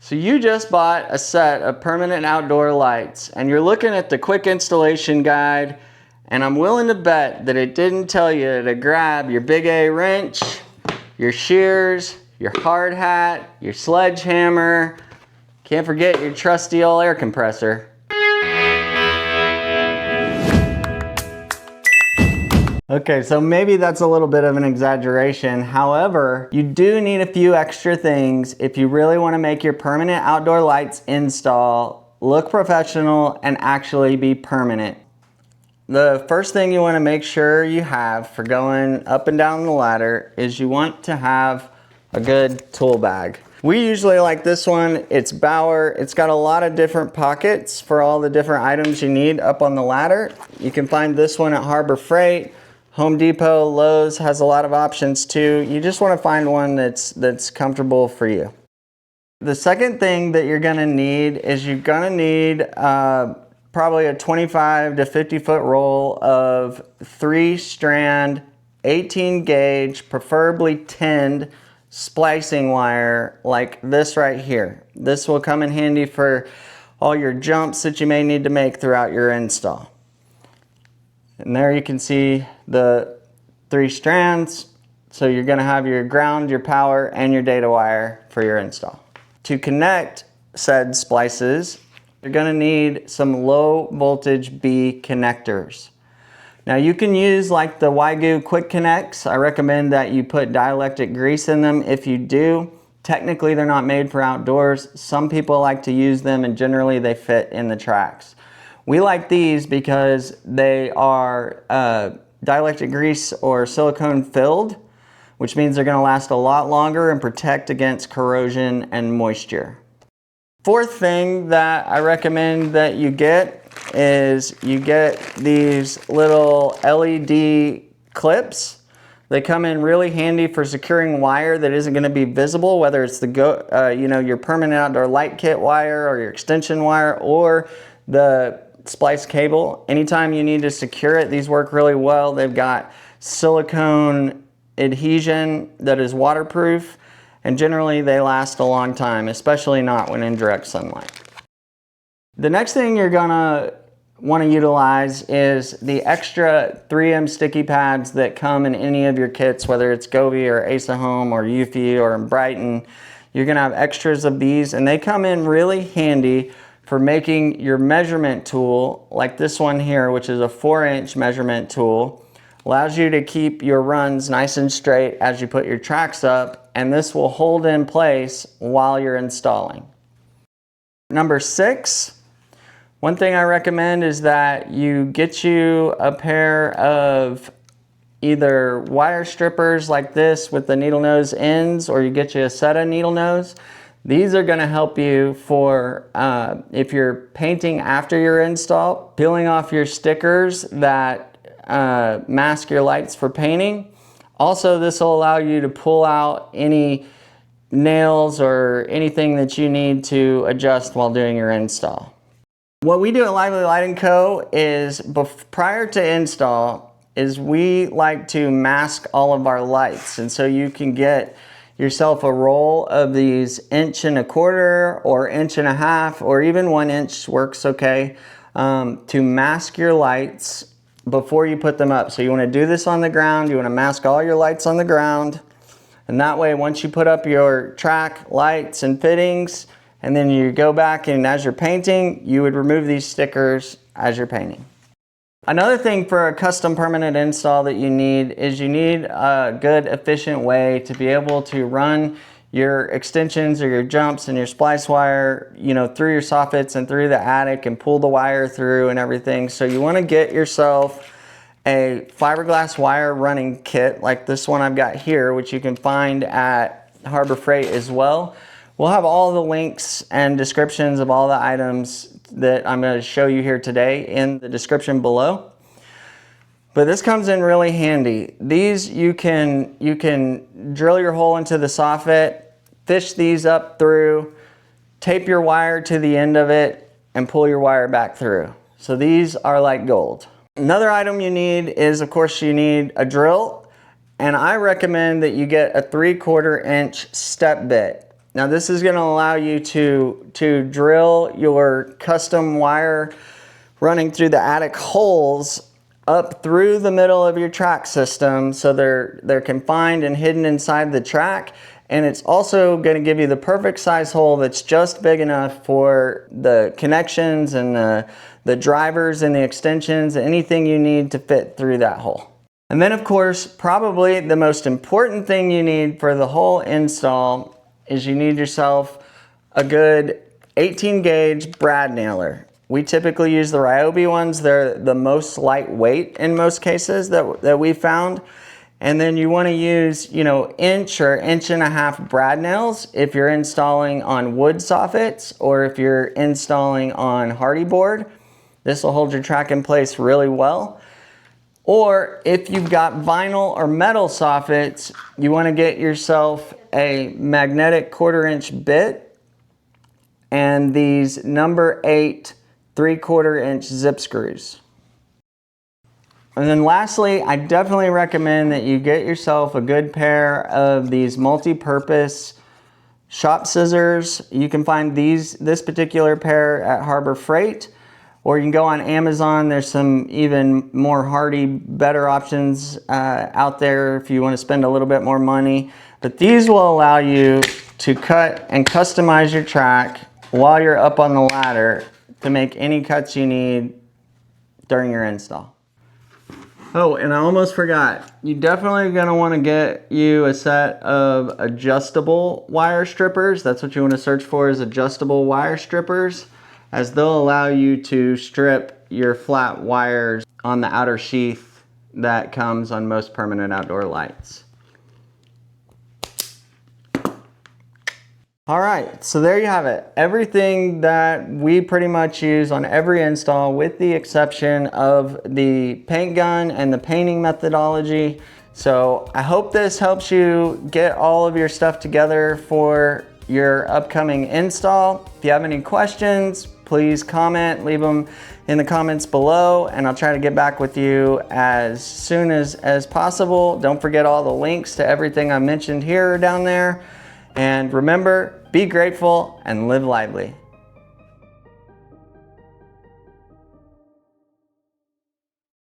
So you just bought a set of permanent outdoor lights and you're looking at the quick installation guide, and I'm willing to bet that it didn't tell you to grab your big A wrench, your shears, your hard hat, your sledgehammer, can't forget your trusty old air compressor. Okay, so maybe that's a little bit of an exaggeration. However, you do need a few extra things if you really want to make your permanent outdoor lights install look professional and actually be permanent. The first thing you want to make sure you have for going up and down the ladder is you want to have a good tool bag. We usually like this one. It's Bauer. It's got a lot of different pockets for all the different items you need up on the ladder. You can find this one at Harbor Freight. Home Depot, Lowe's has a lot of options too. You just want to find one that's comfortable for you. The second thing that you're going to need is you're going to need probably a 25 to 50 foot roll of 3-strand, 18 gauge, preferably tinned splicing wire like this right here. This will come in handy for all your jumps that you may need to make throughout your install. And there you can see the 3 strands. So you're going to have your ground, your power, and your data wire for your install. To connect said splices, you're going to need some low voltage B connectors. Now you can use like the Wagyu quick connects. I recommend that you put dielectric grease in them if you do. Technically they're not made for outdoors. Some people like to use them and generally they fit in the tracks. We like these because they are dielectric grease or silicone filled, which means they're going to last a lot longer and protect against corrosion and moisture. Fourth thing that I recommend that you get is you get these little LED clips. They come in really handy for securing wire that isn't going to be visible, whether it's the your permanent outdoor light kit wire or your extension wire or the splice cable. Anytime you need to secure it, these work really well. They've got silicone adhesion that is waterproof, and generally they last a long time, especially not when in direct sunlight. The next thing you're gonna want to utilize is the extra 3M sticky pads that come in any of your kits, whether it's Govee or Asahom or Eufy or in Brighton. You're gonna have extras of these, and they come in really handy for making your measurement tool, like this one here, which is a 4-inch measurement tool. Allows you to keep your runs nice and straight as you put your tracks up, and this will hold in place while you're installing. Number 6, one thing I recommend is that you get you a pair of either wire strippers like this with the needle nose ends, or you get you a set of needle nose. These are going to help you for if you're painting after your install, peeling off your stickers that mask your lights for painting. Also, this will allow you to pull out any nails or anything that you need to adjust while doing your install. What we do at Lively Lighting Co. is prior to install is we like to mask all of our lights, and so you can get yourself a roll of these 1.25" or 1.5" or even 1 inch works okay, to mask your lights before you put them up. So you want to do this on the ground. You want to mask all your lights on the ground, and that way once you put up your track lights and fittings and then you go back and as you're painting, you would remove these stickers as you're painting. Another thing for a custom permanent install that you need is you need a good efficient way to be able to run your extensions or your jumps and your splice wire, through your soffits and through the attic and pull the wire through and everything. So you want to get yourself a fiberglass wire running kit like this one I've got here, which you can find at Harbor Freight as well. We'll have all the links and descriptions of all the items that I'm going to show you here today in the description below. But this comes in really handy. These you can drill your hole into the soffit, fish these up through, tape your wire to the end of it, and pull your wire back through. So these are like gold. Another item you need is, of course, you need a drill, and I recommend that you get a 3/4 inch step bit. Now this is going to allow you to drill your custom wire running through the attic holes up through the middle of your track system, so they're confined and hidden inside the track. And it's also going to give you the perfect size hole that's just big enough for the connections and the drivers and the extensions, anything you need to fit through that hole. And then of course, probably the most important thing you need for the whole install is you need yourself a good 18 gauge brad nailer. We typically use the Ryobi ones. They're the most lightweight in most cases that we found. And then you want to use, you know, inch or inch and a half brad nails if you're installing on wood soffits or if you're installing on hardy board. This will hold your track in place really well. Or if you've got vinyl or metal soffits, you want to get yourself a magnetic 1/4 inch bit and these number 8 3/4 inch zip screws. And then lastly, I definitely recommend that you get yourself a good pair of these multi-purpose shop scissors. You can find this particular pair at Harbor Freight, or you can go on Amazon. There's some even more hardy, better options out there if you want to spend a little bit more money. But these will allow you to cut and customize your track while you're up on the ladder to make any cuts you need during your install. Oh, and I almost forgot. You're definitely going to want to get you a set of adjustable wire strippers. That's what you want to search for, is adjustable wire strippers, as they'll allow you to strip your flat wires on the outer sheath that comes on most permanent outdoor lights. All right, so there you have it. Everything that we pretty much use on every install, with the exception of the paint gun and the painting methodology. So I hope this helps you get all of your stuff together for your upcoming install. If you have any questions, please comment, leave them in the comments below, and I'll try to get back with you as soon as possible. Don't forget, all the links to everything I mentioned here are down there. And remember, be grateful and live lively.